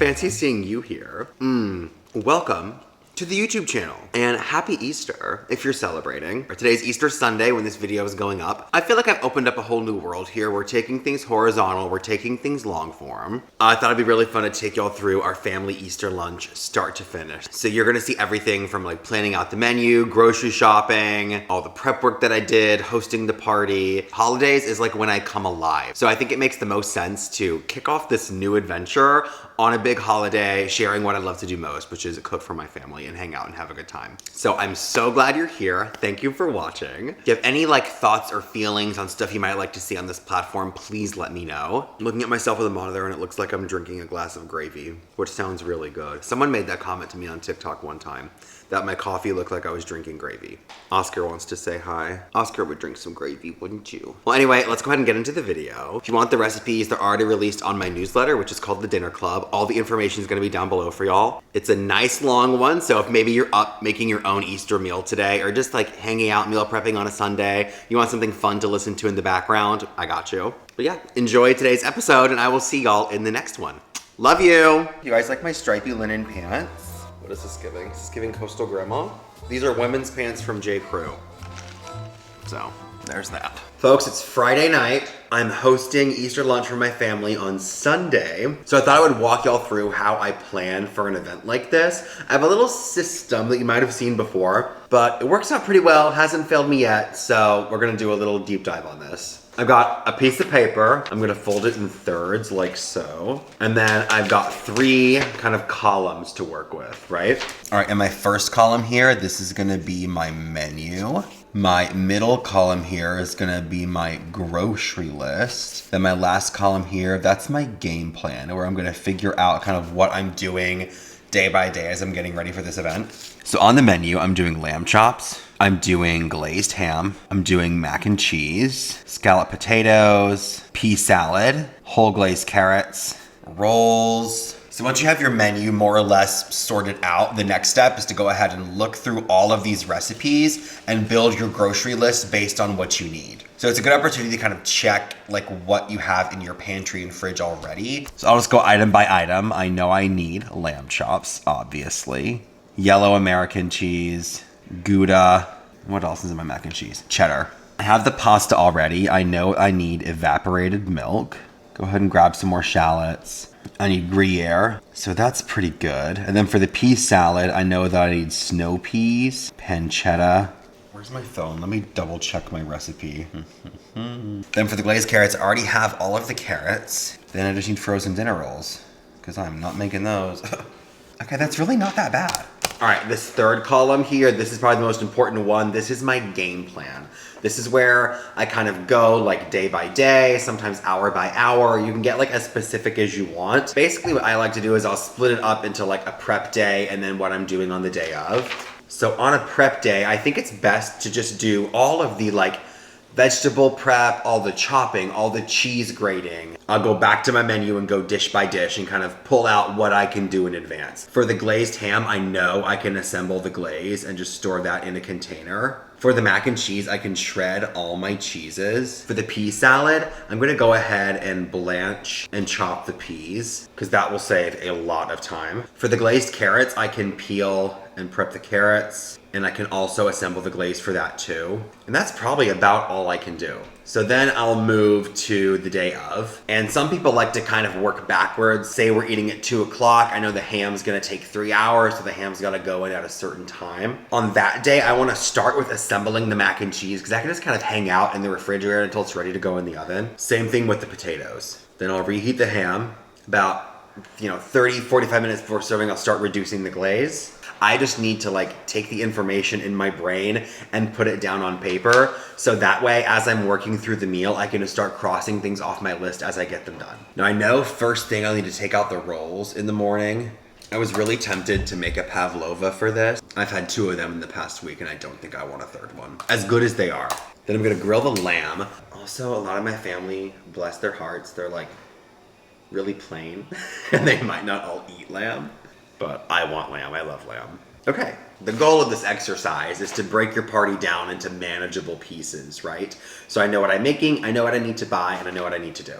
fancy seeing you here. Welcome to the YouTube channel, and happy Easter if you're celebrating. Today's Easter Sunday when this video is going up. I feel like I've opened up a whole new world here. We're taking things horizontal, we're taking things long form. I thought it'd be really fun to take y'all through our family Easter lunch start to finish. So you're gonna see everything from like planning out the menu, grocery shopping, all the prep work that I did, hosting the party. Holidays is like when I come alive. So I think it makes the most sense to kick off this new adventure on a big holiday, sharing what I love to do most, which is cook for my family and hang out and have a good time. So I'm so glad you're here. Thank you for watching. If you have any like thoughts or feelings on stuff you might like to see on this platform, please let me know. I'm looking at myself with a monitor and it looks like I'm drinking a glass of gravy, which sounds really good. Someone made that comment to me on TikTok one time, that my coffee looked like I was drinking gravy. Oscar wants to say hi. Oscar would drink some gravy, wouldn't you? Well, anyway, let's go ahead and get into the video. If you want the recipes, they're already released on my newsletter, which is called The Dinner Club. All the information is gonna be down below for y'all. It's a nice long one, so if maybe you're up making your own Easter meal today, or just like hanging out meal prepping on a Sunday, you want something fun to listen to in the background, I got you. But yeah, enjoy today's episode, and I will see y'all in the next one. Love you! You guys like my stripy linen pants? What is this giving? Is this giving Coastal Grandma? These are women's pants from J. Crew. So, there's that. Folks, it's Friday night. I'm hosting Easter lunch for my family on Sunday. So I thought I would walk y'all through how I plan for an event like this. I have a little system that you might have seen before, but it works out pretty well, hasn't failed me yet, so we're gonna do a little deep dive on this. I've got a piece of paper. I'm gonna fold it in thirds like so. And then I've got 3 kind of columns to work with, right? All right, in my first column here, this is gonna be my menu. My middle column here is gonna be my grocery list. Then my last column here, that's my game plan, where I'm gonna figure out kind of what I'm doing day by day as I'm getting ready for this event. So on the menu, I'm doing lamb chops, I'm doing glazed ham, I'm doing mac and cheese, scalloped potatoes, pea salad, whole glazed carrots, rolls. So once you have your menu more or less sorted out, the next step is to go ahead and look through all of these recipes and build your grocery list based on what you need. So it's a good opportunity to kind of check like what you have in your pantry and fridge already. So I'll just go item by item. I know I need lamb chops, obviously. Yellow American cheese, Gouda. What else is in my mac and cheese? Cheddar. I have the pasta already. I know I need evaporated milk. Go ahead and grab some more shallots. I need Gruyere, so that's pretty good. And then for the pea salad, I know that I need snow peas, pancetta. Where's my phone? Let me double check my recipe. Then for the glazed carrots, I already have all of the carrots. Then I just need frozen dinner rolls, because I'm not making those. Okay, that's really not that bad. All right, this third column here, this is probably the most important one. This is my game plan. This is where I kind of go like day by day, sometimes hour by hour. You can get like as specific as you want. Basically what I like to do is I'll split it up into like a prep day and then what I'm doing on the day of. So on a prep day, I think it's best to just do all of the like vegetable prep, all the chopping, all the cheese grating. I'll go back to my menu and go dish by dish and kind of pull out what I can do in advance. For the glazed ham, I know I can assemble the glaze and just store that in a container. For the mac and cheese, I can shred all my cheeses. For the pea salad, I'm gonna go ahead and blanch and chop the peas because that will save a lot of time. For the glazed carrots, I can peel and prep the carrots, and I can also assemble the glaze for that too. And that's probably about all I can do. So then I'll move to the day of. And some people like to kind of work backwards. Say we're eating at 2 o'clock. I know the ham's gonna take 3 hours, so the ham's gotta go in at a certain time. On that day, I wanna start with assembling the mac and cheese because I can just kind of hang out in the refrigerator until it's ready to go in the oven. Same thing with the potatoes. Then I'll reheat the ham. About 30, 45 minutes before serving, I'll start reducing the glaze. I just need to like take the information in my brain and put it down on paper. So that way, as I'm working through the meal, I can just start crossing things off my list as I get them done. Now I know first thing I'll need to take out the rolls in the morning. I was really tempted to make a pavlova for this. I've had 2 of them in the past week and I don't think I want a 3rd one. As good as they are. Then I'm gonna grill the lamb. Also, a lot of my family, bless their hearts, they're like really plain and they might not all eat lamb. But I want lamb, I love lamb. Okay, the goal of this exercise is to break your party down into manageable pieces, right? So I know what I'm making, I know what I need to buy, and I know what I need to do.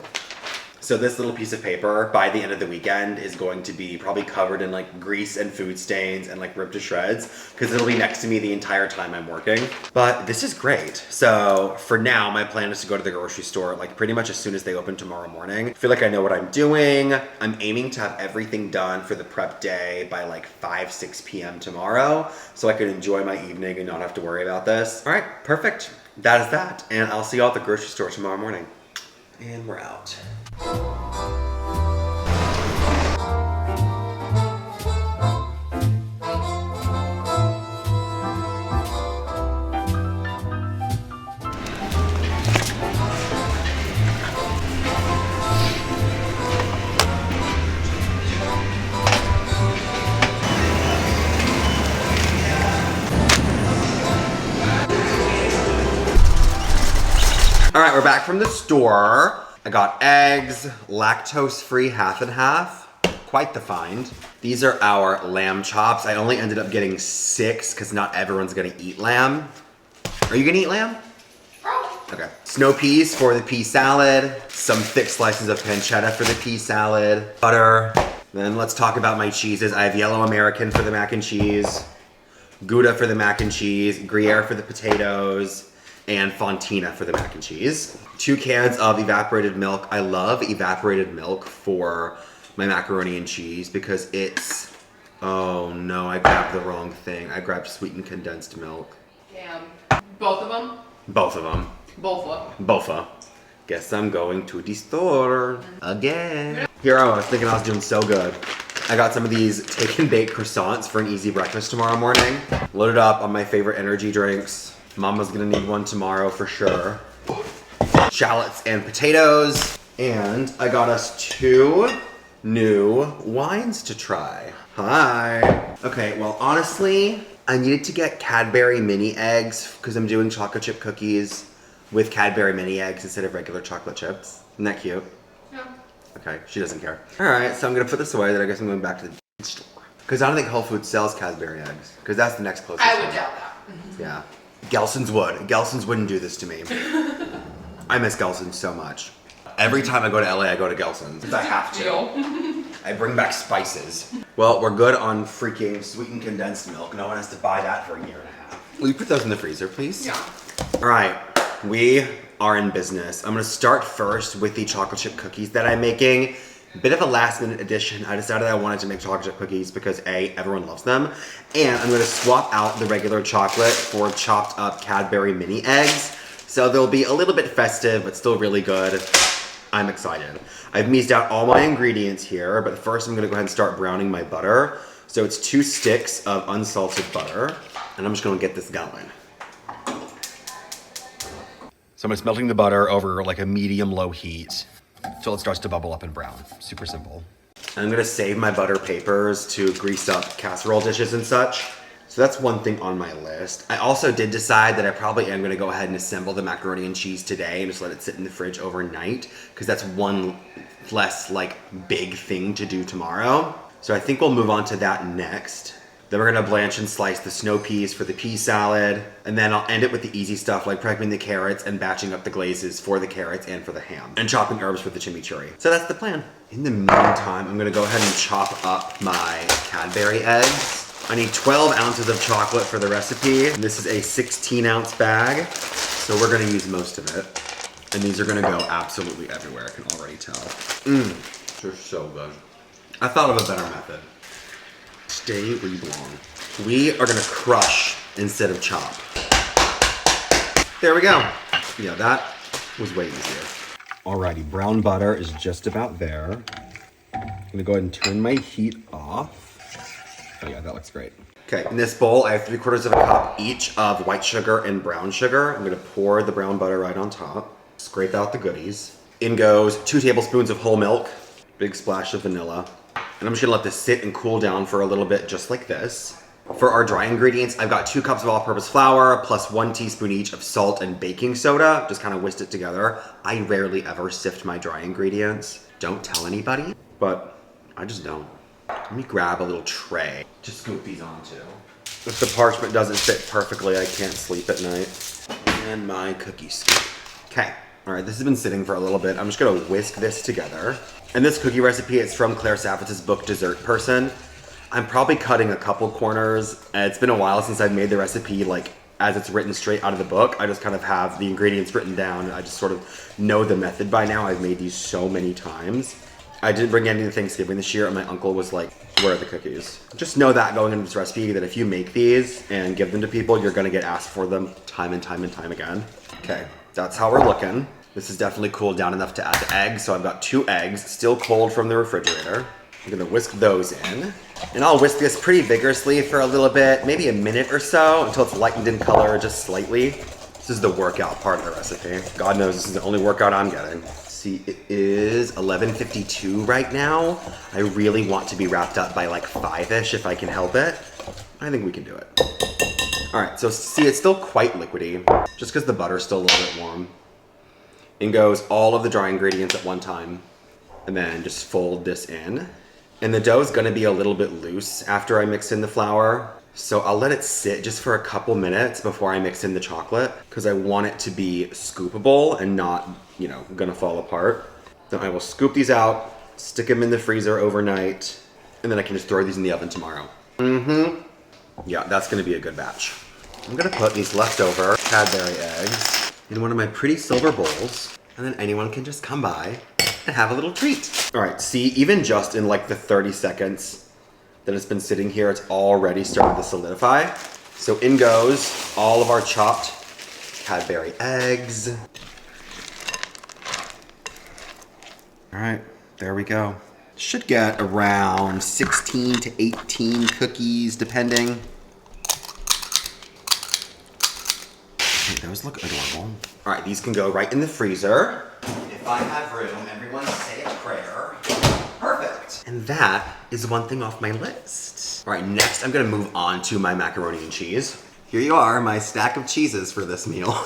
So this little piece of paper by the end of the weekend is going to be probably covered in like grease and food stains and like ripped to shreds because it'll be next to me the entire time I'm working. But this is great. So for now, my plan is to go to the grocery store like pretty much as soon as they open tomorrow morning. I feel like I know what I'm doing. I'm aiming to have everything done for the prep day by like 5, 6 p.m. tomorrow so I can enjoy my evening and not have to worry about this. All right, perfect. That is that. And I'll see you all at the grocery store tomorrow morning. And we're out. All right, we're back from the store. I got eggs, lactose-free half and half. Quite the find. These are our lamb chops. I only ended up getting 6 because not everyone's gonna eat lamb. Are you gonna eat lamb? Okay. Snow peas for the pea salad. Some thick slices of pancetta for the pea salad. Butter. Then let's talk about my cheeses. I have yellow American for the mac and cheese. Gouda for the mac and cheese. Gruyere for the potatoes. And Fontina for the mac and cheese. 2 cans of evaporated milk. I love evaporated milk for my macaroni and cheese because it's, oh no, I grabbed the wrong thing. I grabbed sweetened condensed milk. Damn. Both of them? Both of them. Both. Bofa. Guess I'm going to the store again. Here I was thinking I was doing so good. I got some of these take and bake croissants for an easy breakfast tomorrow morning. Loaded up on my favorite energy drinks. Mama's gonna need one tomorrow for sure. Shallots and potatoes. And I got us 2 new wines to try. Hi. Okay, well honestly, I needed to get Cadbury mini eggs because I'm doing chocolate chip cookies with Cadbury mini eggs instead of regular chocolate chips. Isn't that cute? Yeah. Okay, she doesn't care. All right, so I'm gonna put this away, then I guess I'm going back to the store. Because I don't think Whole Foods sells Cadbury eggs. Because that's the next closest I would one. doubt that. Yeah. Gelson's would. Gelson's wouldn't do this to me. I miss Gelson's so much. Every time I go to LA, I go to Gelson's. I have to. Deal. I bring back spices. Well, we're good on freaking sweetened condensed milk. No one has to buy that for a year and a half. Will you put those in the freezer, please? Yeah. All right, we are in business. I'm gonna start first with the chocolate chip cookies that I'm making. Bit of a last minute addition. I decided I wanted to make chocolate chip cookies because A, everyone loves them. And I'm gonna swap out the regular chocolate for chopped up Cadbury mini eggs. So they'll be a little bit festive, but still really good. I'm excited. I've meased out all my ingredients here, but first I'm gonna go ahead and start browning my butter. So it's 2 sticks of unsalted butter, and I'm just gonna get this going. So I'm just melting the butter over like a medium-low heat until it starts to bubble up and brown. Super simple. And I'm gonna save my butter papers to grease up casserole dishes and such. So that's one thing on my list. I also did decide that I probably am gonna go ahead and assemble the macaroni and cheese today and just let it sit in the fridge overnight, because that's one less like big thing to do tomorrow. So I think we'll move on to that next. Then we're gonna blanch and slice the snow peas for the pea salad. And then I'll end it with the easy stuff like prepping the carrots and batching up the glazes for the carrots and for the ham. And chopping herbs for the chimichurri. So that's the plan. In the meantime, I'm gonna go ahead and chop up my Cadbury eggs. I need 12 ounces of chocolate for the recipe. And this is a 16-ounce bag. So we're gonna use most of it. And these are gonna go absolutely everywhere, I can already tell. They're so good. I thought of a better method. Stay where you belong. We are gonna crush instead of chop. There we go. Yeah, that was way easier. Alrighty, brown butter is just about there. I'm gonna go ahead and turn my heat off. Oh yeah, that looks great. Okay, in this bowl, I have 3/4 of a cup each of white sugar and brown sugar. I'm gonna pour the brown butter right on top. Scrape out the goodies. In goes 2 tablespoons of whole milk, big splash of vanilla. And I'm just gonna let this sit and cool down for a little bit, just like this. For our dry ingredients, I've got 2 cups of all-purpose flour, plus 1 teaspoon each of salt and baking soda. Just kind of whisked it together. I rarely ever sift my dry ingredients. Don't tell anybody, but I just don't. Let me grab a little tray to scoop these onto. If the parchment doesn't fit perfectly, I can't sleep at night. And my cookie scoop. Okay, All right, this has been sitting for a little bit. I'm just gonna whisk this together. And this cookie recipe is from Claire Safitz's book, Dessert Person. I'm probably cutting a couple corners. It's been a while since I've made the recipe like as it's written straight out of the book. I just kind of have the ingredients written down and I just sort of know the method by now. I've made these so many times. I didn't bring any to Thanksgiving this year and my uncle was like, where are the cookies? Just know that going into this recipe that if you make these and give them to people, you're gonna get asked for them time and time and time again. Okay, that's how we're looking. This is definitely cooled down enough to add the eggs. So I've got 2 eggs, still cold from the refrigerator. I'm gonna whisk those in. And I'll whisk this pretty vigorously for a little bit, maybe a minute or so, until it's lightened in color just slightly. This is the workout part of the recipe. God knows this is the only workout I'm getting. See, it is 11:52 right now. I really want to be wrapped up by like 5-ish if I can help it. I think we can do it. All right, so see, it's still quite liquidy, just because the butter's still a little bit warm. In goes all of the dry ingredients at one time, and then just fold this in. And the dough is gonna be a little bit loose after I mix in the flour. So I'll let it sit just for a couple minutes before I mix in the chocolate because I want it to be scoopable and not, you know, gonna fall apart. Then I will scoop these out, stick them in the freezer overnight, and then I can just throw these in the oven tomorrow. Yeah, that's gonna be a good batch. I'm gonna put these leftover Cadbury eggs in one of my pretty silver bowls, and then anyone can just come by and have a little treat. All right, see, even just in like the 30 seconds that it's been sitting here, it's already started to solidify. So in goes all of our chopped Cadbury eggs. All right, there we go. Should get around 16 to 18 cookies, depending. Okay, those look adorable. All right, these can go right in the freezer. If I have room, everyone say a prayer. Perfect. And that is one thing off my list. All right, next I'm gonna move on to my macaroni and cheese. Here you are, my stack of cheeses for this meal.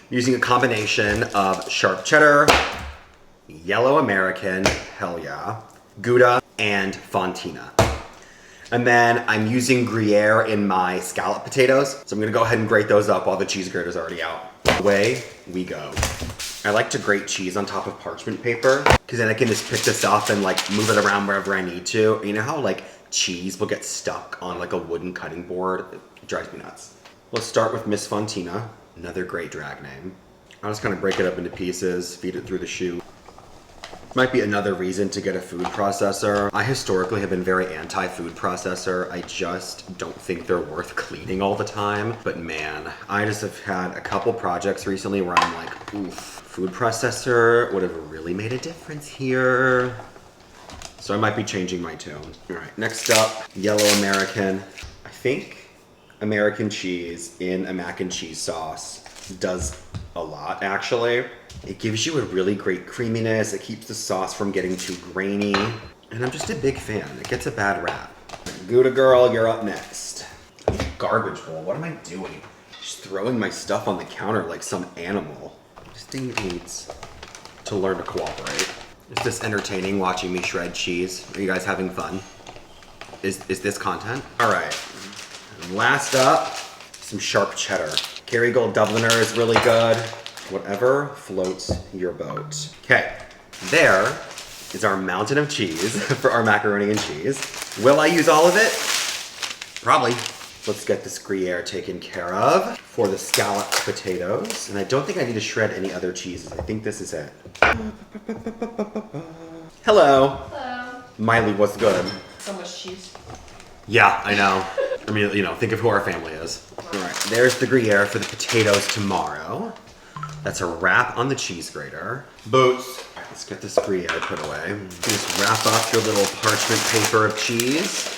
Using a combination of sharp cheddar, yellow American, hell yeah, Gouda, and Fontina. And then I'm using Gruyere in my scallop potatoes. So I'm gonna go ahead and grate those up while the cheese grater's already out. Away we go. I like to grate cheese on top of parchment paper because then I can just pick this up and like move it around wherever I need to. You know how like cheese will get stuck on like a wooden cutting board? It drives me nuts. Let's start with Miss Fontina, another great drag name. I'll just kind of break it up into pieces, feed it through the chute. Might be another reason to get a food processor. I historically have been very anti-food processor. I just don't think they're worth cleaning all the time. But man, I just have had a couple projects recently where I'm like, oof, food processor would have really made a difference here. So I might be changing my tune. All right, next up, yellow American. I think American cheese in a mac and cheese sauce does a lot, actually. It gives you a really great creaminess. It keeps the sauce from getting too grainy. And I'm just a big fan. It gets a bad rap. Gouda girl, you're up next. Garbage bowl, what am I doing? Just throwing my stuff on the counter like some animal. This thing needs to learn to cooperate. Is this entertaining watching me shred cheese? Are you guys having fun? Is this content? All right, and last up, some sharp cheddar. Kerrygold Dubliner is really good. Whatever floats your boat. Okay, there is our mountain of cheese for our macaroni and cheese. Will I use all of it? Probably. Let's get this Gruyere taken care of for the scalloped potatoes. And I don't think I need to shred any other cheeses. I think this is it. Hello. Hello. Miley, what's good? So much cheese. Yeah, I know. I mean, you know, think of who our family is. All right, there's the Gruyere for the potatoes tomorrow. That's a wrap on the cheese grater. Boots. Let's get this Gruyere put away. Just wrap up your little parchment paper of cheese.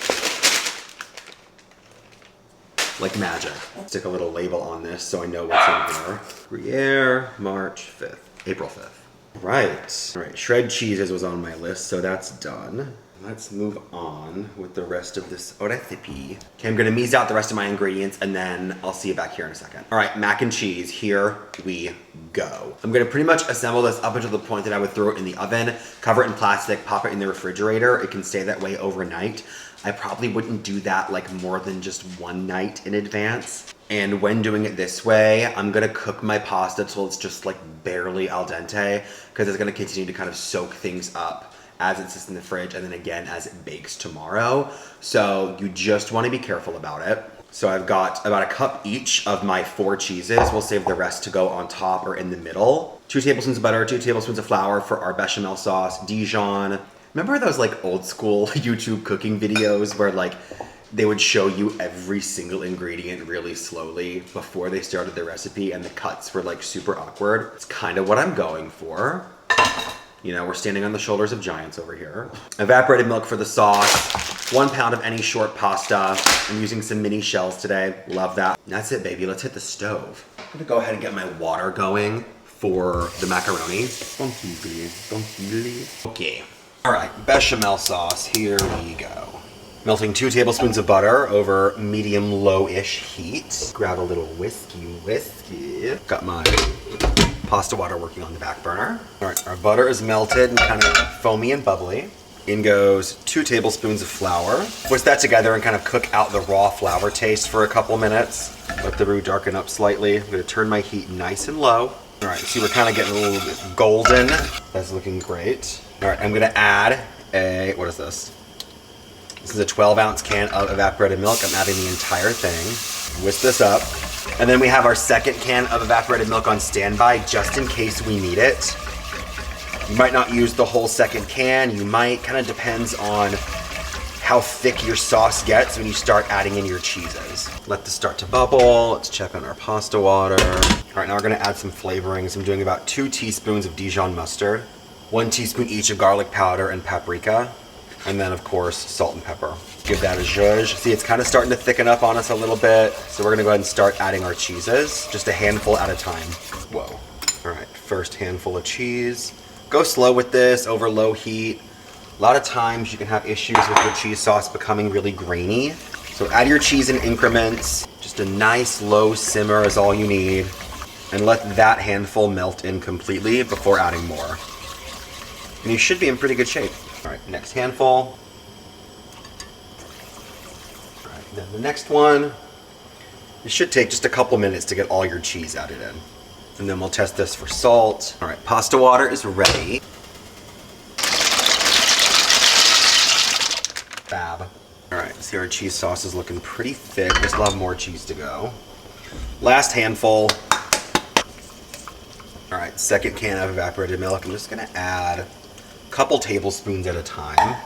Like magic. Stick a little label on this so I know what's in here. Gruyere, March 5th, April 5th. Right. All right, shred cheeses was on my list, so that's done. Let's move on with the rest of this recipe. Okay, I'm gonna mise out the rest of my ingredients and then I'll see you back here in a second. All right, mac and cheese, here we go. I'm gonna pretty much assemble this up until the point that I would throw it in the oven, cover it in plastic, pop it in the refrigerator. It can stay that way overnight. I probably wouldn't do that like more than just one night in advance. And when doing it this way, I'm gonna cook my pasta till it's just like barely al dente, because it's gonna continue to kind of soak things up as it sits in the fridge and then again as it bakes tomorrow. So you just wanna be careful about it. So I've got about a cup each of my 4 cheeses. We'll save the rest to go on top or in the middle. 2 tablespoons of butter, 2 tablespoons of flour for our bechamel sauce, Dijon. Remember those like old school YouTube cooking videos where like they would show you every single ingredient really slowly before they started the recipe and the cuts were like super awkward? It's kind of what I'm going for. You know, we're standing on the shoulders of giants over here. Evaporated milk for the sauce, 1 pound of any short pasta. I'm using some mini shells today, love that. And that's it, baby, let's hit the stove. I'm gonna go ahead and get my water going for the macaroni. Okay. All right, bechamel sauce, here we go. Melting 2 tablespoons of butter over medium-low-ish heat. Grab a little whiskey. Got my pasta water working on the back burner. All right, our butter is melted and kind of foamy and bubbly. In goes 2 tablespoons of flour. Whisk that together and kind of cook out the raw flour taste for a couple minutes. Let the roux darken up slightly. I'm gonna turn my heat nice and low. All right, see we're kind of getting a little bit golden. That's looking great. All right, I'm gonna add what is this? This is a 12-ounce can of evaporated milk. I'm adding the entire thing. Whisk this up. And then we have our second can of evaporated milk on standby just in case we need it. You might not use the whole second can. You might, kind of depends on how thick your sauce gets when you start adding in your cheeses. Let this start to bubble. Let's check on our pasta water. All right, now we're gonna add some flavorings. I'm doing about 2 teaspoons of Dijon mustard, 1 teaspoon each of garlic powder and paprika, and then of course, salt and pepper. Give that a zhuzh. See, it's kind of starting to thicken up on us a little bit. So we're gonna go ahead and start adding our cheeses, just a handful at a time. Whoa. All right, first handful of cheese. Go slow with this, over low heat. A lot of times you can have issues with your cheese sauce becoming really grainy. So add your cheese in increments. Just a nice low simmer is all you need. And let that handful melt in completely before adding more. And you should be in pretty good shape. All right, next handful. All right, then the next one. It should take just a couple minutes to get all your cheese added in. And then we'll test this for salt. All right, pasta water is ready. Fab. All right, see our cheese sauce is looking pretty thick. We still have more cheese to go. Last handful. All right, second can of evaporated milk. I'm just gonna add a couple tablespoons at a time.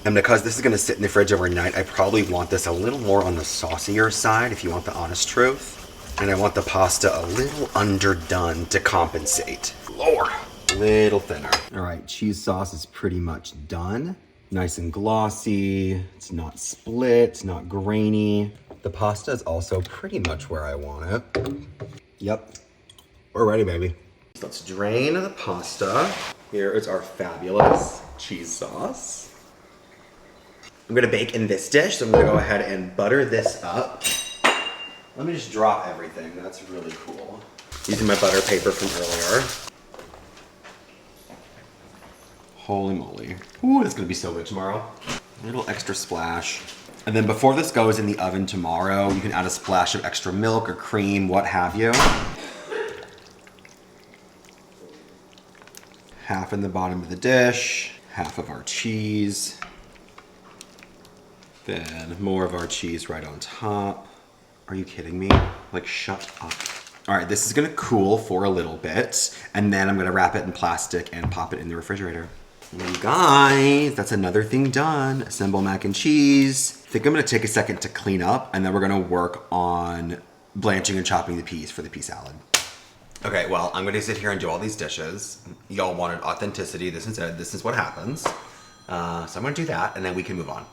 And because this is gonna sit in the fridge overnight, I probably want this a little more on the saucier side, if you want the honest truth. And I want the pasta a little underdone to compensate. Lord, a little thinner. All right, cheese sauce is pretty much done. Nice and glossy, it's not split, it's not grainy. The pasta is also pretty much where I want it. Yep, we're ready, baby. Let's drain the pasta. Here is our fabulous cheese sauce. I'm gonna bake in this dish, so I'm gonna go ahead and butter this up. Let me just drop everything, that's really cool. Using my butter paper from earlier. Holy moly. Ooh, it's gonna be so good tomorrow. A little extra splash. And then before this goes in the oven tomorrow, you can add a splash of extra milk or cream, what have you. Half in the bottom of the dish, half of our cheese. Then more of our cheese right on top. Are you kidding me? Like, shut up. All right, this is gonna cool for a little bit, and then I'm gonna wrap it in plastic and pop it in the refrigerator. And you guys, that's another thing done. Assemble mac and cheese. I think I'm gonna take a second to clean up, and then we're gonna work on blanching and chopping the peas for the pea salad. Okay, well, I'm gonna sit here and do all these dishes. Y'all wanted authenticity, this is it, this is what happens. So I'm gonna do that, and then we can move on.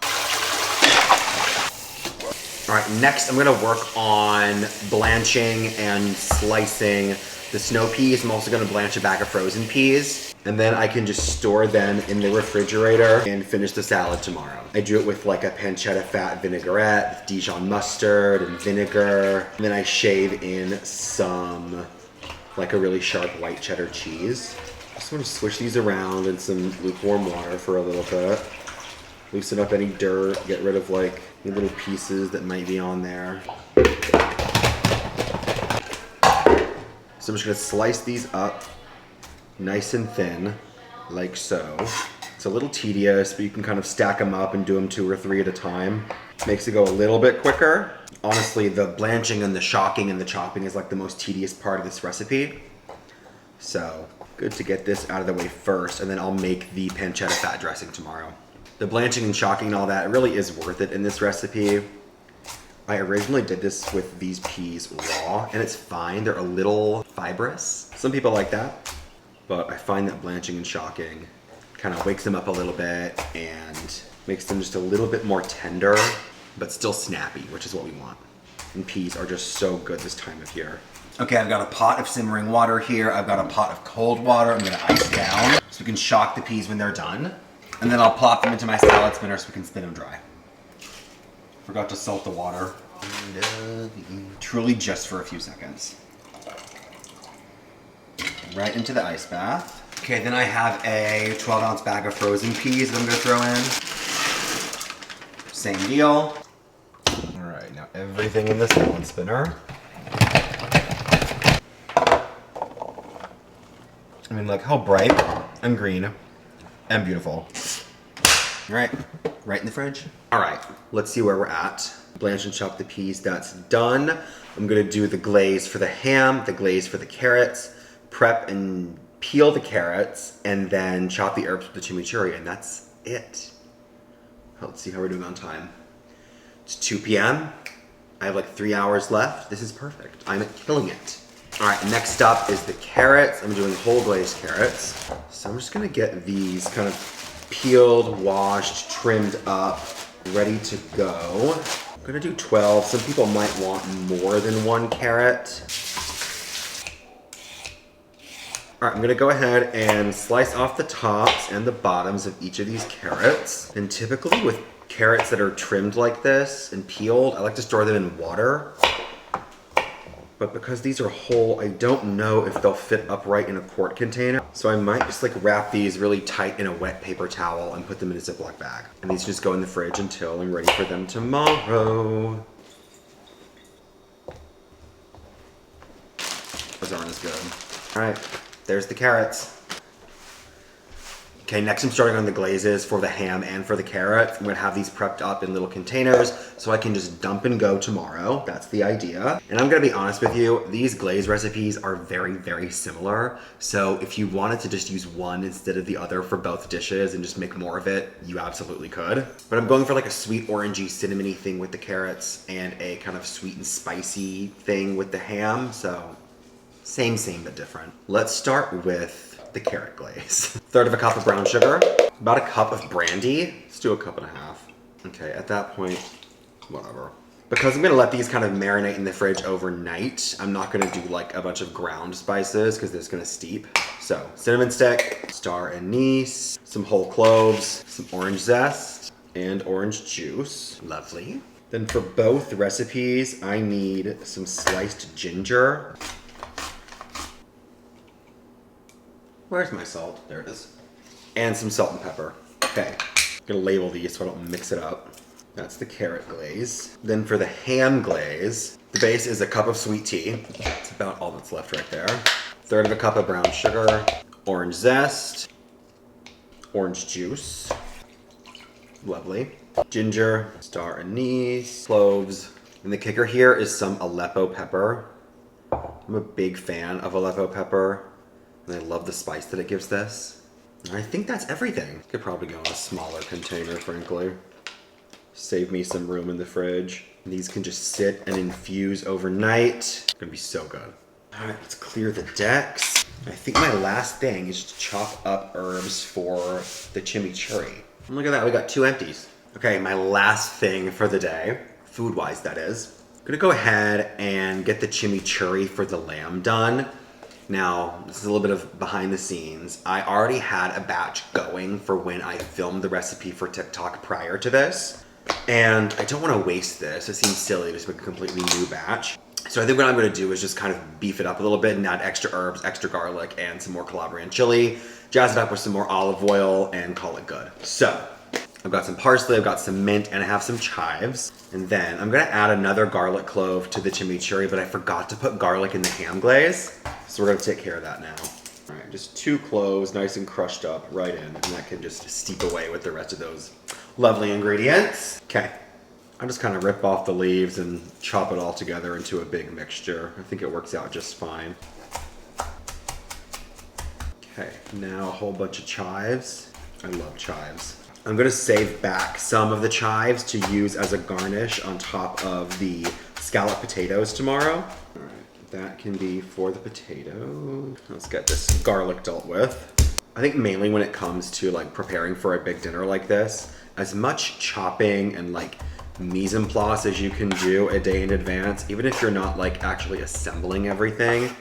All right, next I'm gonna work on blanching and slicing the snow peas. I'm also gonna blanch a bag of frozen peas, and then I can just store them in the refrigerator and finish the salad tomorrow. I do it with like a pancetta fat vinaigrette, with Dijon mustard and vinegar. And then I shave in some, like a really sharp white cheddar cheese. Just wanna switch these around in some lukewarm water for a little bit. Loosen up any dirt, get rid of like any little pieces that might be on there. So I'm just gonna slice these up nice and thin, like so. It's a little tedious, but you can kind of stack them up and do them 2 or 3 at a time. Makes it go a little bit quicker. Honestly, the blanching and the shocking and the chopping is like the most tedious part of this recipe. So, good to get this out of the way first, and then I'll make the pancetta fat dressing tomorrow. The blanching and shocking and all that really is worth it in this recipe. I originally did this with these peas raw, and it's fine. They're a little fibrous. Some people like that, but I find that blanching and shocking kind of wakes them up a little bit and makes them just a little bit more tender, but still snappy, which is what we want. And peas are just so good this time of year. Okay, I've got a pot of simmering water here. I've got a pot of cold water. I'm gonna ice down so we can shock the peas when they're done. And then I'll plop them into my salad spinner so we can spin them dry. Forgot to salt the water. Truly just for a few seconds. Right into the ice bath. Okay, then I have a 12-ounce bag of frozen peas that I'm gonna throw in. Same deal. All right, now everything in the salad spinner. I mean, look how bright and green and beautiful. All right, right in the fridge. All right, let's see where we're at. Blanch and chop the peas, that's done. I'm gonna do the glaze for the ham, the glaze for the carrots, prep and peel the carrots, and then chop the herbs with the chimichurri, and that's it. Let's see how we're doing on time. It's 2 p.m. I have like 3 hours left. This is perfect. I'm killing it. All right, next up is the carrots. I'm doing whole glazed carrots. So I'm just gonna get these kind of peeled, washed, trimmed up, ready to go. I'm gonna do 12. Some people might want more than 1 carrot. All right, I'm gonna go ahead and slice off the tops and the bottoms of each of these carrots. And typically with carrots that are trimmed like this and peeled, I like to store them in water. But because these are whole, I don't know if they'll fit upright in a quart container. So I might just like wrap these really tight in a wet paper towel and put them in a Ziploc bag. And these just go in the fridge until I'm ready for them tomorrow. Those aren't as good. All right. There's the carrots. Okay, next I'm starting on the glazes for the ham and for the carrots. I'm gonna have these prepped up in little containers so I can just dump and go tomorrow. That's the idea. And I'm gonna be honest with you, these glaze recipes are very, very similar. So if you wanted to just use one instead of the other for both dishes and just make more of it, you absolutely could. But I'm going for like a sweet orangey cinnamony thing with the carrots and a kind of sweet and spicy thing with the ham. So same but different. Let's start with the carrot glaze. 1/3 cup of brown sugar, about 1 cup of brandy. Let's do 1.5 cups. Okay, at that point, whatever. Because I'm gonna let these kind of marinate in the fridge overnight, I'm not gonna do like a bunch of ground spices because it's gonna steep. So, cinnamon stick, star anise, some whole cloves, some orange zest, and orange juice. Lovely. Then for both recipes, I need some sliced ginger. Where's my salt? There it is. And some salt and pepper. Okay, I'm gonna label these so I don't mix it up. That's the carrot glaze. Then for the ham glaze, the base is 1 cup of sweet tea. That's about all that's left right there. 1/3 cup of brown sugar, orange zest, orange juice. Lovely. Ginger, star anise, cloves. And the kicker here is some Aleppo pepper. I'm a big fan of Aleppo pepper. And I love the spice that it gives this. And I think that's everything. Could probably go in a smaller container, frankly. Save me some room in the fridge. And these can just sit and infuse overnight. It's gonna be so good. All right, let's clear the decks. I think my last thing is to chop up herbs for the chimichurri. And look at that, we got 2 empties. Okay, my last thing for the day, food-wise that is. I'm gonna go ahead and get the chimichurri for the lamb done. Now, this is a little bit of behind the scenes. I already had a batch going for when I filmed the recipe for TikTok prior to this. And I don't want to waste this. It seems silly to just make a completely new batch. So I think what I'm going to do is just kind of beef it up a little bit and add extra herbs, extra garlic, and some more Calabrian chili. Jazz it up with some more olive oil and call it good. So, I've got some parsley, I've got some mint, and I have some chives. And then I'm gonna add another garlic clove to the chimichurri, but I forgot to put garlic in the ham glaze. So we're gonna take care of that now. All right, just 2 cloves, nice and crushed up right in, and that can just steep away with the rest of those lovely ingredients. Okay, I just kind of rip off the leaves and chop it all together into a big mixture. I think it works out just fine. Okay, now a whole bunch of chives. I love chives. I'm gonna save back some of the chives to use as a garnish on top of the scallop potatoes tomorrow. All right, that can be for the potato. Let's get this garlic dealt with. I think mainly when it comes to like preparing for a big dinner like this, as much chopping and like mise en place as you can do a day in advance, even if you're not like actually assembling everything,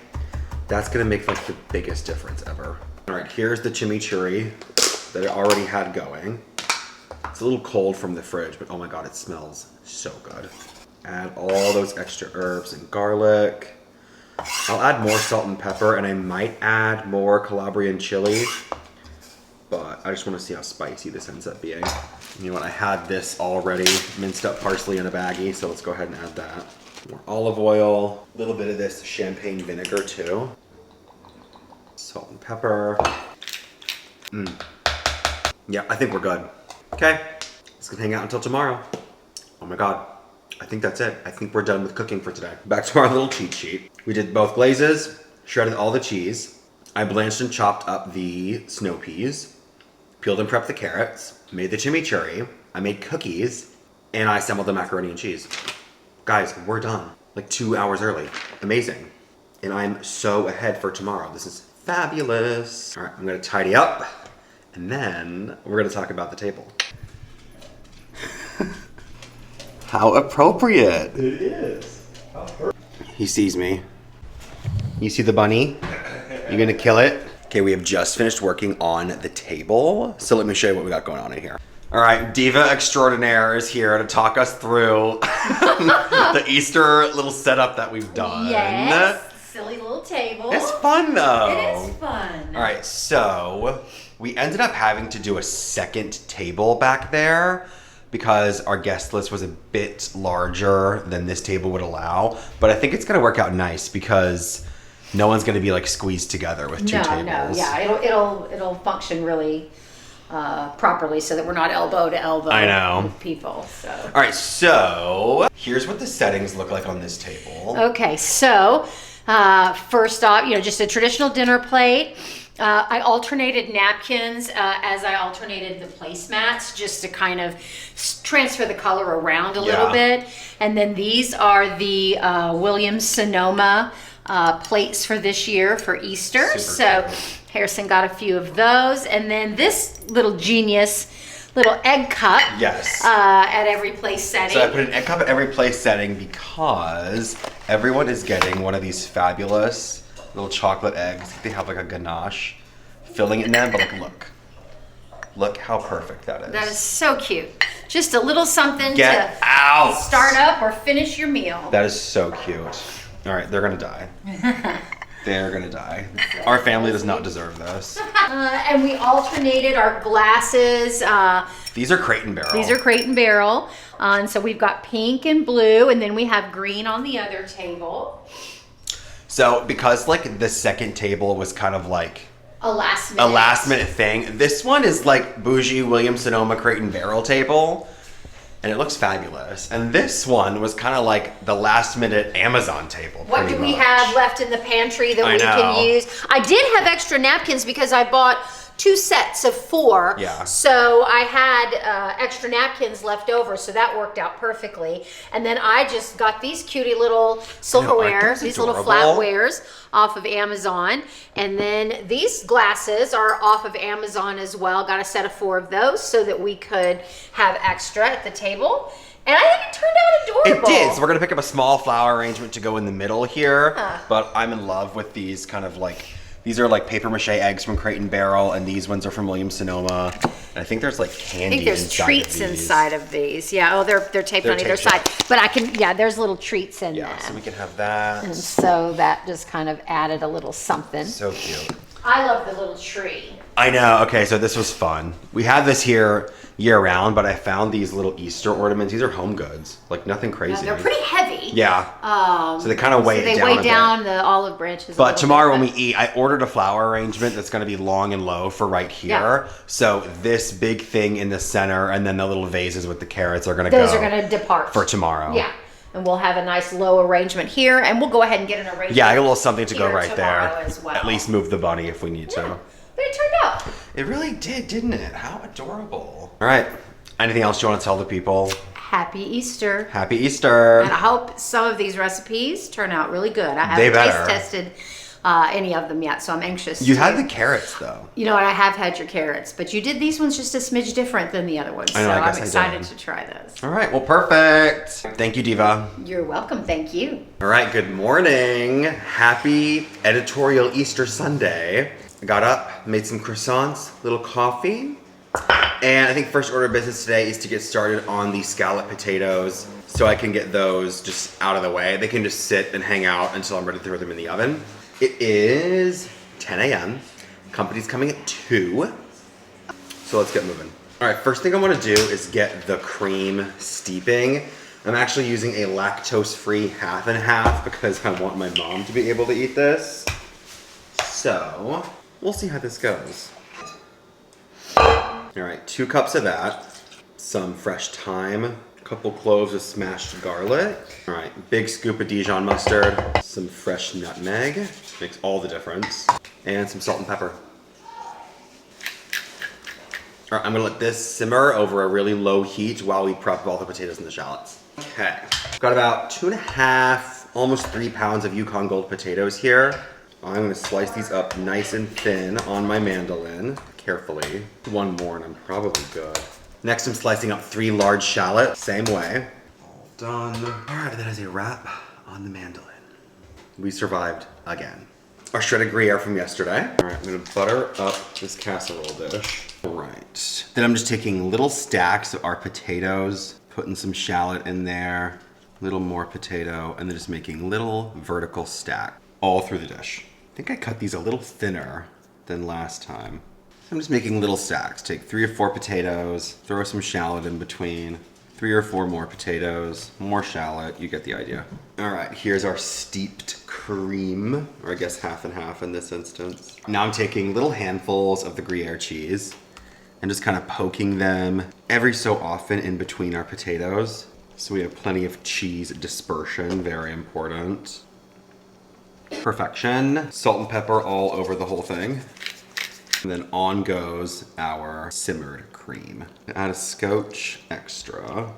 that's gonna make like the biggest difference ever. All right, here's the chimichurri that I already had going. It's a little cold from the fridge, but oh my God, it smells so good. Add all those extra herbs and garlic. I'll add more salt and pepper, and I might add more Calabrian chili, but I just wanna see how spicy this ends up being. You know what, I had this already, minced up parsley in a baggie, so let's go ahead and add that. More olive oil, a little bit of this champagne vinegar too. Salt and pepper. Yeah, I think we're good. Okay, let's go hang out until tomorrow. Oh my God, I think that's it. I think we're done with cooking for today. Back to our little cheat sheet. We did both glazes, shredded all the cheese. I blanched and chopped up the snow peas, peeled and prepped the carrots, made the chimichurri, I made cookies, and I assembled the macaroni and cheese. Guys, we're done. Like 2 hours early. Amazing. And I'm so ahead for tomorrow. This is fabulous. All right, I'm gonna tidy up, and then we're gonna talk about the table. How appropriate. It is. He sees me. You see the bunny? You gonna kill it? Okay, we have just finished working on the table. So let me show you what we got going on in here. All right, Diva Extraordinaire is here to talk us through the Easter little setup that we've done. Yes, silly little table. It's fun though. It is fun. All right, so we ended up having to do a second table back there because our guest list was a bit larger than this table would allow. But I think it's gonna work out nice because no one's gonna be like squeezed together with two tables. No, yeah, it'll function really properly so that we're not elbow to elbow. I know. With people. So. All right, so here's what the settings look like on this table. Okay, so first off, just a traditional dinner plate. I alternated napkins as I alternated the placemats just to kind of transfer the color around a little bit. And then these are the Williams Sonoma plates for this year for Easter. Super cool. Harrison got a few of those. And then this little genius little egg cup at every place setting. So I put an egg cup at every place setting because everyone is getting one of these fabulous little chocolate eggs. They have like a ganache filling in them, but like look how perfect that is. That is so cute. Just a little something Get to out. start up or finish your meal. That is so cute. All right, they're gonna die. They're gonna die. Our family does not deserve this. And we alternated our glasses. These are Crate and Barrel. These are Crate and Barrel. And so we've got pink and blue, and then we have green on the other table. So because like the second table was kind of like A last minute thing, this one is like bougie Williams Sonoma Crate and Barrel table. And it looks fabulous. And this one was kind of like the last minute Amazon table. What do we have left in the pantry that we can use? I did have extra napkins because I bought 2 sets of 4. Yeah. So I had extra napkins left over, so that worked out perfectly. And then I just got these cutie little silverware, these little flatwares off of Amazon. And then these glasses are off of Amazon as well. Got a set of 4 of those so that we could have extra at the table. And I think it turned out adorable. It did. So we're going to pick up a small flower arrangement to go in the middle here. But I'm in love with these kind of like, these are like paper mache eggs from Crate and Barrel, and these ones are from Williams Sonoma. And I think there's like candy. I think there's treats inside of these. Yeah. Oh, they're taped on either side. But there's little treats in there. Yeah. So we can have that. And so that just kind of added a little something. So cute. I love the little tree. I know. Okay, so this was fun. We had this here year round, but I found these little Easter ornaments. These are home goods, like nothing crazy. They're pretty heavy. Yeah. So they kind of weigh it down. They weigh a down bit. the olive branches. But tomorrow when we eat, I ordered a flower arrangement that's going to be long and low for right here. Yeah. So this big thing in the center, and then the little vases with the carrots are going to go. Those are going to depart for tomorrow. Yeah. And we'll have a nice low arrangement here, and we'll go ahead and get an arrangement. Yeah, a little something to go here right there. tomorrow as well. At least move the bunny if we need to. Yeah. But it turned out. It really did, didn't it? How adorable. All right. Anything else you want to tell the people? Happy Easter. Happy Easter. And I hope some of these recipes turn out really good. I They haven't better. taste tested any of them yet, so I'm anxious. You had the carrots though. You know what? I have had your carrots, but you did these ones just a smidge different than the other ones. I know, so I guess I'm I excited did. to try those. All right, well, perfect. Thank you, Diva. You're welcome. Thank you. All right, good morning. Happy editorial Easter Sunday. I got up, made some croissants, little coffee. And I think first order of business today is to get started on the scallop potatoes so I can get those just out of the way. They can just sit and hang out until I'm ready to throw them in the oven. It is 10 a.m. Company's coming at 2. So let's get moving. All right, first thing I want to do is get the cream steeping. I'm actually using a lactose-free half and half because I want my mom to be able to eat this. So we'll see how this goes. All right, 2 cups of that, some fresh thyme, a couple cloves of smashed garlic. All right, big scoop of Dijon mustard, some fresh nutmeg, makes all the difference, and some salt and pepper. All right, I'm gonna let this simmer over a really low heat while we prep all the potatoes and the shallots. Okay, got about 2.5, almost 3 pounds of Yukon Gold potatoes here. I'm gonna slice these up nice and thin on my mandolin, carefully. 1 more and I'm probably good. Next, I'm slicing up 3 large shallots, same way. All done. All right, that is a wrap on the mandolin. We survived again. Our shredded Gruyere from yesterday. All right, I'm gonna butter up this casserole dish. All right, then I'm just taking little stacks of our potatoes, putting some shallot in there, a little more potato, and then just making little vertical stack all through the dish. I think I cut these a little thinner than last time. I'm just making little stacks. Take 3 or 4 potatoes, throw some shallot in between, 3 or 4 more potatoes, more shallot, you get the idea. All right, here's our steeped cream, or I guess half and half in this instance. Now I'm taking little handfuls of the Gruyere cheese and just kind of poking them every so often in between our potatoes. So we have plenty of cheese dispersion, very important. Perfection. Salt and pepper all over the whole thing. And then on goes our simmered cream. Add a scotch extra.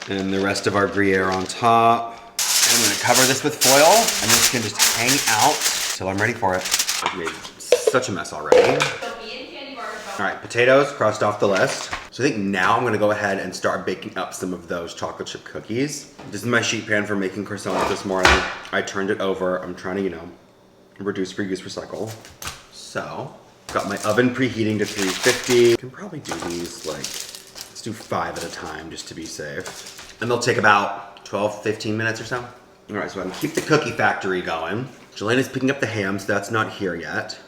And the rest of our Gruyere on top. And I'm gonna cover this with foil, and this can just hang out till I'm ready for it. I've made such a mess already. All right, potatoes crossed off the list. So I think now I'm gonna go ahead and start baking up some of those chocolate chip cookies. This is my sheet pan for making croissants this morning. I turned it over. I'm trying to, reduce, reuse, recycle. So, got my oven preheating to 350. I can probably do these let's do 5 at a time just to be safe. And they'll take about 12, 15 minutes or so. All right, so I'm gonna keep the cookie factory going. Jelena's picking up the ham, so that's not here yet.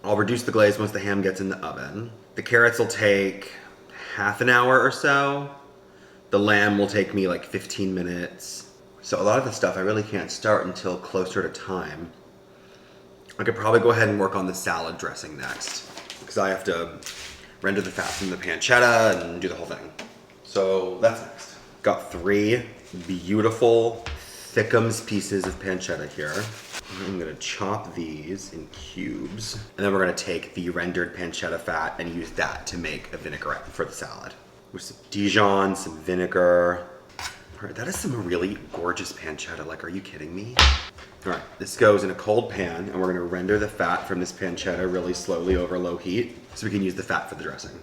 I'll reduce the glaze once the ham gets in the oven. The carrots will take half an hour or so. The lamb will take me like 15 minutes. So a lot of the stuff I really can't start until closer to time. I could probably go ahead and work on the salad dressing next because I have to render the fat from the pancetta and do the whole thing. So that's next. Got 3 beautiful thickums pieces of pancetta here. I'm gonna chop these in cubes. And then we're gonna take the rendered pancetta fat and use that to make a vinaigrette for the salad. With some Dijon, some vinegar. All right, that is some really gorgeous pancetta. Like, are you kidding me? All right, this goes in a cold pan and we're gonna render the fat from this pancetta really slowly over low heat so we can use the fat for the dressing.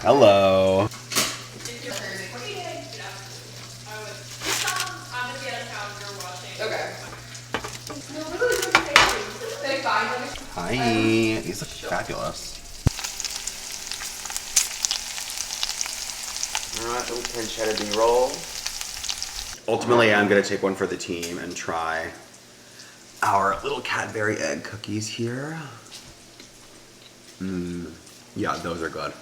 Hello. Okay. Hi, these look fabulous. All right, little pancetta B-roll. Ultimately, I'm gonna take one for the team and try our little Cadbury egg cookies here. Yeah, those are good.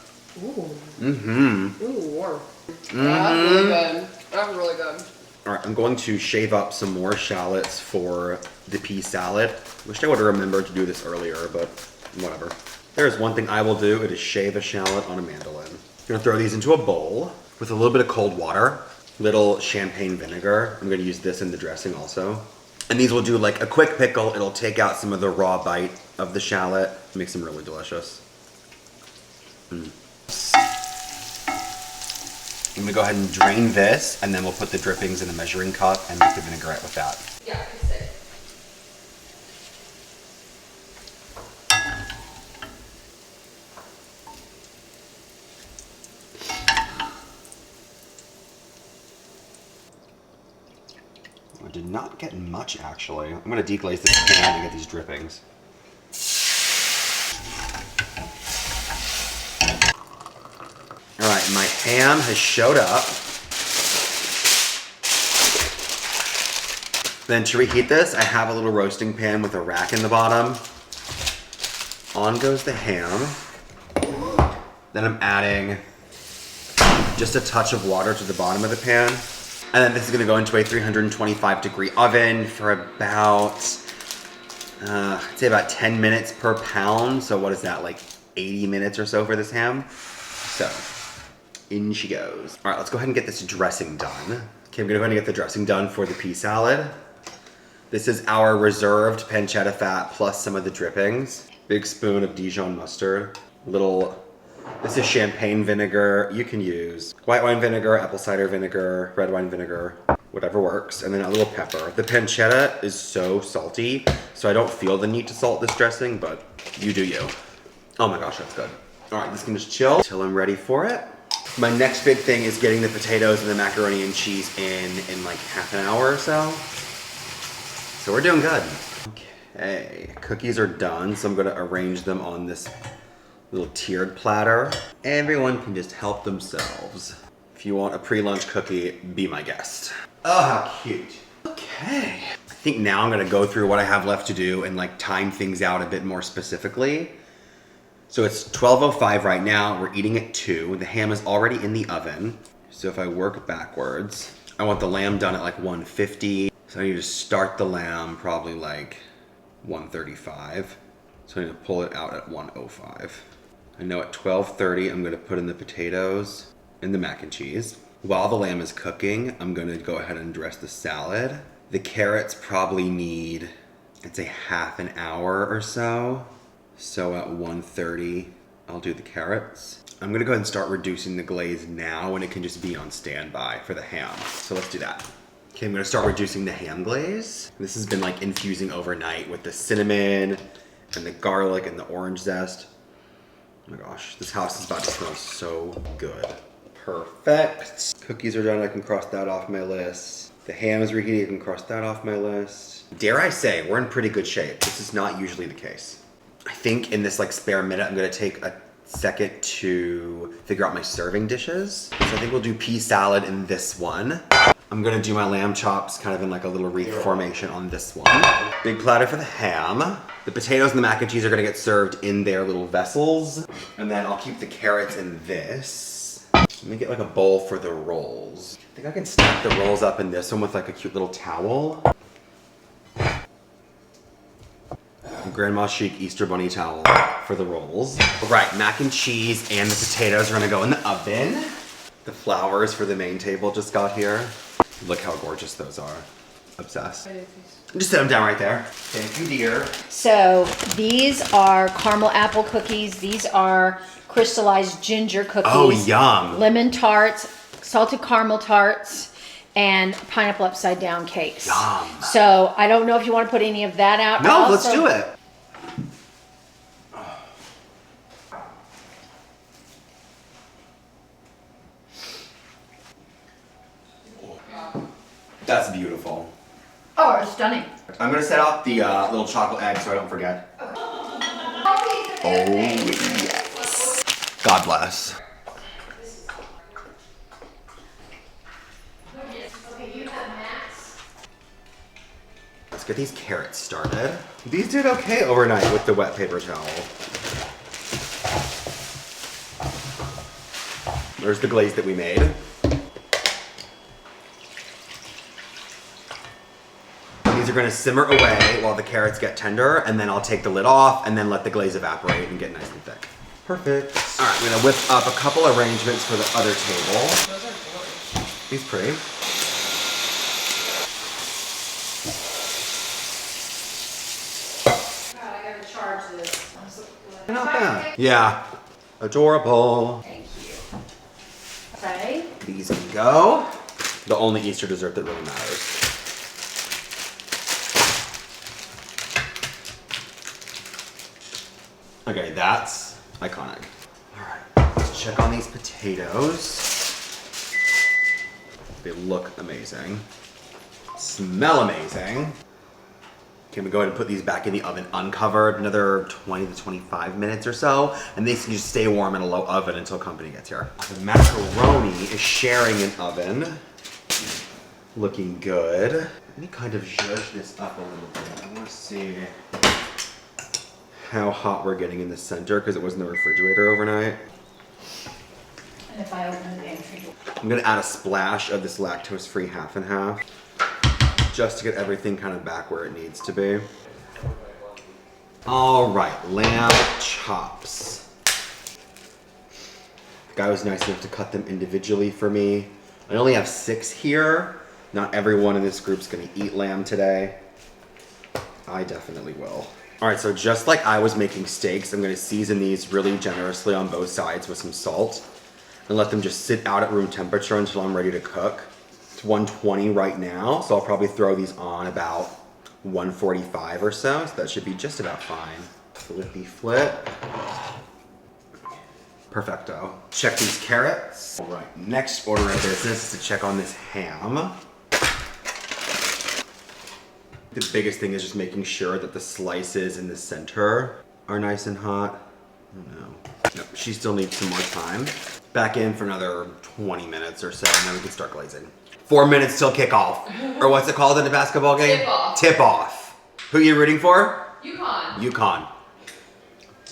Ooh. Mm-hmm. Ooh, warm. That's really good. That's really good. All right, I'm going to shave up some more shallots for the pea salad. Wish I would have remembered to do this earlier, but whatever. There's one thing I will do, it is shave a shallot on a mandolin. I'm gonna throw these into a bowl with a little bit of cold water, little champagne vinegar. I'm gonna use this in the dressing also. And these will do like a quick pickle. It'll take out some of the raw bite of the shallot. Makes them really delicious. I'm gonna go ahead and drain this, and then we'll put the drippings in a measuring cup and make the vinaigrette with that. Yeah, I can say. I did not get much, actually. I'm gonna deglaze this pan to get these drippings. All right, my ham has showed up. Then to reheat this, I have a little roasting pan with a rack in the bottom. On goes the ham. Then I'm adding just a touch of water to the bottom of the pan. And then this is gonna go into a 325-degree oven for about, I'd say about 10 minutes per pound. So what is that, like 80 minutes or so for this ham? So, in she goes. All right, let's go ahead and get this dressing done. Okay, I'm gonna go ahead and get the dressing done for the pea salad. This is our reserved pancetta fat plus some of the drippings. Big spoon of Dijon mustard. This is champagne vinegar. You can use white wine vinegar, apple cider vinegar, red wine vinegar, whatever works. And then a little pepper. The pancetta is so salty, so I don't feel the need to salt this dressing, but you do you. Oh my gosh, that's good. All right, this can just chill till I'm ready for it. My next big thing is getting the potatoes and the macaroni and cheese in like half an hour or so. So we're doing good. Okay, cookies are done, so I'm gonna arrange them on this little tiered platter. Everyone can just help themselves. If you want a pre-lunch cookie, be my guest. Oh, how cute. Okay. I think now I'm gonna go through what I have left to do and like time things out a bit more specifically. So it's 12:05 right now, we're eating at 2. The ham is already in the oven. So if I work backwards, I want the lamb done at like 150. So I need to start the lamb probably like 135. So I need to pull it out at 105. I know at 12:30 I'm gonna put in the potatoes and the mac and cheese. While the lamb is cooking, I'm gonna go ahead and dress the salad. The carrots probably need, I'd say half an hour or so. So at 1:30, I'll do the carrots. I'm gonna go ahead and start reducing the glaze now when it can just be on standby for the ham. So let's do that. Okay, I'm gonna start reducing the ham glaze. This has been like infusing overnight with the cinnamon and the garlic and the orange zest. Oh my gosh, this house is about to smell so good. Perfect. Cookies are done, I can cross that off my list. The ham is reheated, I can cross that off my list. Dare I say, we're in pretty good shape. This is not usually the case. I think in this like spare minute, I'm gonna take a second to figure out my serving dishes. So I think we'll do pea salad in this one. I'm gonna do my lamb chops kind of in like a little wreath formation on this one. Big platter for the ham. The potatoes and the mac and cheese are gonna get served in their little vessels. And then I'll keep the carrots in this. Let me get like a bowl for the rolls. I think I can stack the rolls up in this one with like a cute little towel. Grandma chic Easter bunny towel for the rolls. All right, mac and cheese and the potatoes are gonna go in the oven. The flowers for the main table just got here. Look how gorgeous those are. Obsessed. Just set them down right there. Thank you, dear. So these are caramel apple cookies. These are crystallized ginger cookies. Oh, yum. Lemon tarts, salted caramel tarts, and pineapple upside down cakes. Yum. So I don't know if you want to put any of that out. No, let's do it. That's beautiful. Oh, it's stunning. I'm gonna set out the little chocolate egg so I don't forget. Oh, yes. God bless. let's get these carrots started. These did okay overnight with the wet paper towel. There's the glaze that we made. These are gonna simmer away while the carrots get tender, and then I'll take the lid off and then let the glaze evaporate and get nice and thick. Perfect. All right, I'm gonna whip up a couple arrangements for the other table. Those are gorgeous. He's pretty. God, I gotta charge this. Not bad. Yeah, adorable. Thank you. Okay. These can go. The only Easter dessert that really matters. Okay, that's iconic. All right, let's check on these potatoes. They look amazing. Smell amazing. Can we go ahead and put these back in the oven uncovered, another 20 to 25 minutes or so, and these can just stay warm in a low oven until company gets here. The macaroni is sharing an oven. Looking good. Let me kind of zhuzh this up a little bit. I want to see how hot we're getting in the center because it was in the refrigerator overnight. And if I open the pantry door. I'm gonna add a splash of this lactose-free half and half just to get everything kind of back where it needs to be. All right, lamb chops. The guy was nice enough to cut them individually for me. I only have 6 here. Not everyone in this group's gonna eat lamb today. I definitely will. All right, so just like I was making steaks, I'm gonna season these really generously on both sides with some salt and let them just sit out at room temperature until I'm ready to cook. It's 120 right now, so I'll probably throw these on about 145 or so that should be just about fine. Flippy flip. Perfecto. Check these carrots. All right, next order of business is to check on this ham. The biggest thing is just making sure that the slices in the center are nice and hot. Oh no. No, she still needs some more time. Back in for another 20 minutes or so, and then we can start glazing. 4 minutes till kickoff. Or what's it called in a basketball game? Tip off. Tip off. Who are you rooting for? UConn. UConn.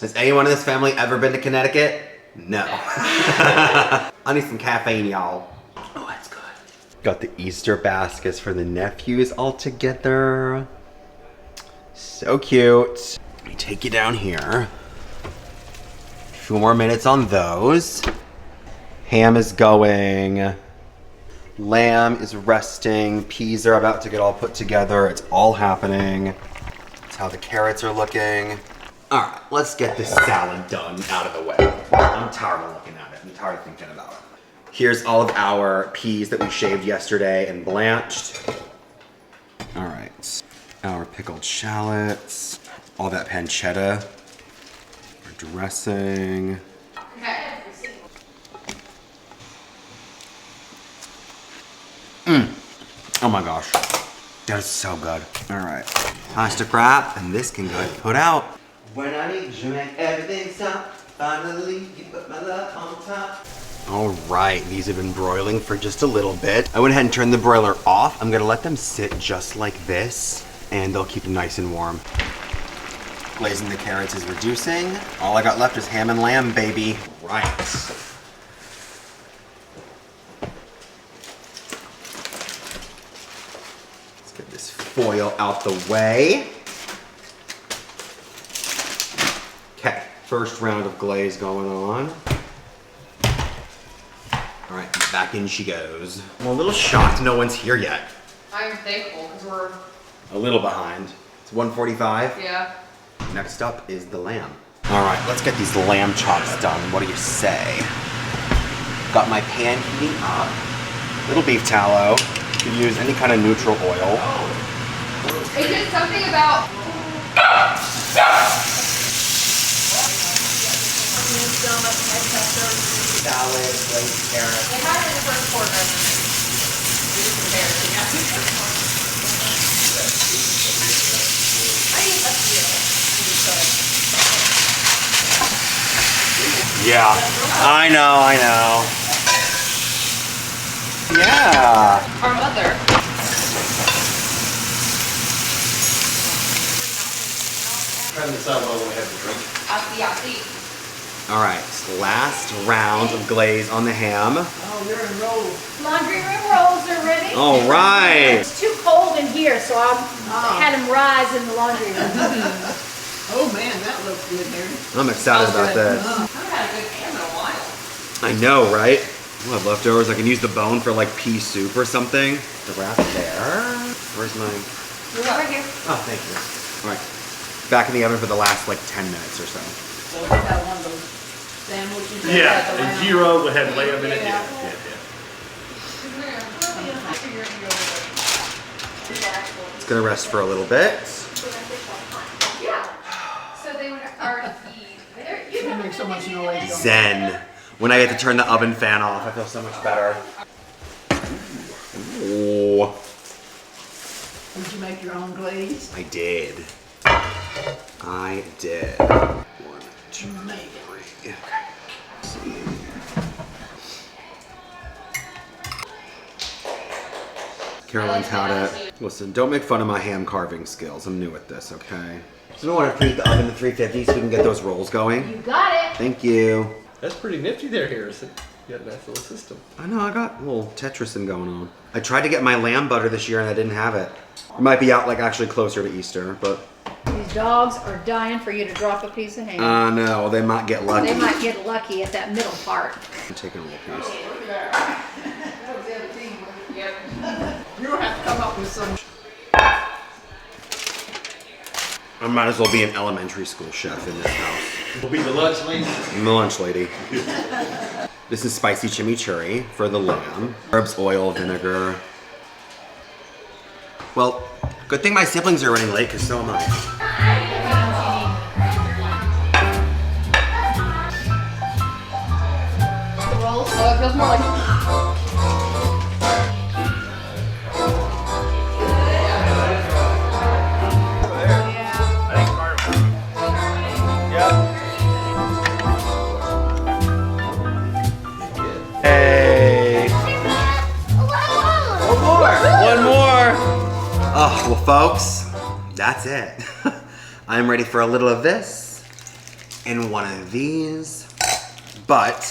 Has anyone in this family ever been to Connecticut? No. I need some caffeine, y'all. Oh, that's good. Got the Easter baskets for the nephews all together. So cute. Let me take you down here. A few more minutes on those. Ham is going. Lamb is resting. Peas are about to get all put together. It's all happening. That's how the carrots are looking. All right, let's get this salad done out of the way. I'm tired of looking at it. I'm tired of thinking about it. Here's all of our peas that we shaved yesterday and blanched. All right, our pickled shallots, all that pancetta, our dressing. Oh my gosh, that is so good. All right, plastic wrap, and this can go put out. When I need you, make everything stop. Finally, you put my love on top. All right, these have been broiling for just a little bit. I went ahead and turned the broiler off. I'm gonna let them sit just like this, and they'll keep nice and warm. Glazing the carrots is reducing. All I got left is ham and lamb, baby. Right. Let's get this foil out the way. Okay, first round of glaze going on. All right, back in she goes. I'm a little shocked no one's here yet. I'm thankful because we're, A little behind. It's 1:45. yeah. Next up is the lamb. All right, let's get these lamb chops done. What do you say? Got my pan heating up. Little beef tallow. You can use any kind of neutral oil. Is it something about Salad, glazed carrots. they had it in the first quarter? We just embarrassing. I need a few. Yeah, I know. Yeah. Our mother. trying to decide what I want to have to drink. I see. All right, last round of glaze on the ham. Oh, you're in roll. Laundry room rolls are ready. All right. It's too cold in here, so I had them rise in the laundry room. Oh man, that looks good, Mary. I'm excited about this. I haven't had a good ham in a while. I know, right? We'll have leftovers. I can use the bone for like pea soup or something. The wrap there. Where's my... Right here. Oh, thank you. All right. Back in the oven for the last like 10 minutes or so. So we got one of those sandwiches. Yeah, and gyro would have lamb in it. Yeah. Yeah. It's gonna rest for a little bit. So they would already eat. You make so much noise. Zen. When I get to turn the oven fan off, I feel so much better. Ooh, Did you make your own glaze? I did. I did. 1, 2, 3. Caroline's had it. Listen, don't make fun of my ham carving skills. I'm new at this, okay? So we want to preheat the oven to 350 so we can get those rolls going. You got it. Thank you. That's pretty nifty there, Harrison. You got a nice little system. I know, I got a little Tetrisin going on. I tried to get my lamb butter this year and I didn't have it. It might be out like actually closer to Easter, but These dogs are dying for you to drop a piece of ham. no, they might get lucky. They might get lucky at that middle part. I'm taking a little piece. You're gonna have to come up with some. I might as well be an elementary school chef in this house. Will be the lunch lady. I'm the lunch lady. This is spicy chimichurri for the lamb. Herbs, oil, vinegar. Well, good thing my siblings are running late because so am I. Rolls. Oh, it feels more like. Hey! One more! Oh, well, folks, that's it. I'm ready for a little of this and one of these. But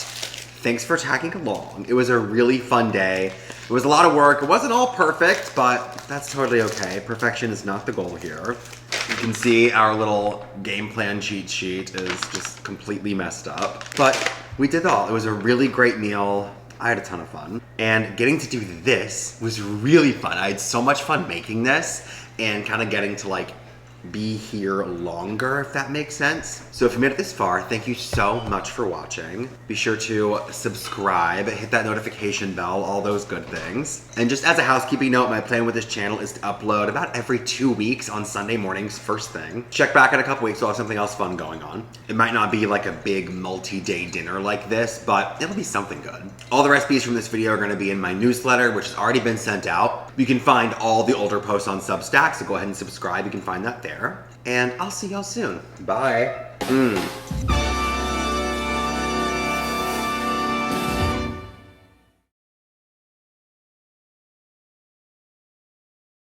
thanks for tagging along. It was a really fun day. It was a lot of work. It wasn't all perfect, but that's totally okay. Perfection is not the goal here. You can see our little game plan cheat sheet is just completely messed up. But we did it all. It was a really great meal. I had a ton of fun. And getting to do this was really fun. I had so much fun making this and kind of getting to like be here longer, if that makes sense. So if you made it this far, thank you so much for watching. Be sure to subscribe, hit that notification bell, all those good things. And just as a housekeeping note, my plan with this channel is to upload about every 2 weeks on Sunday mornings first thing. Check back in a couple weeks, we'll have something else fun going on. It might not be like a big multi-day dinner like this, but it'll be something good. All the recipes from this video are gonna be in my newsletter, which has already been sent out. You can find all the older posts on Substack, so go ahead and subscribe, you can find that there. And I'll see y'all soon. Bye.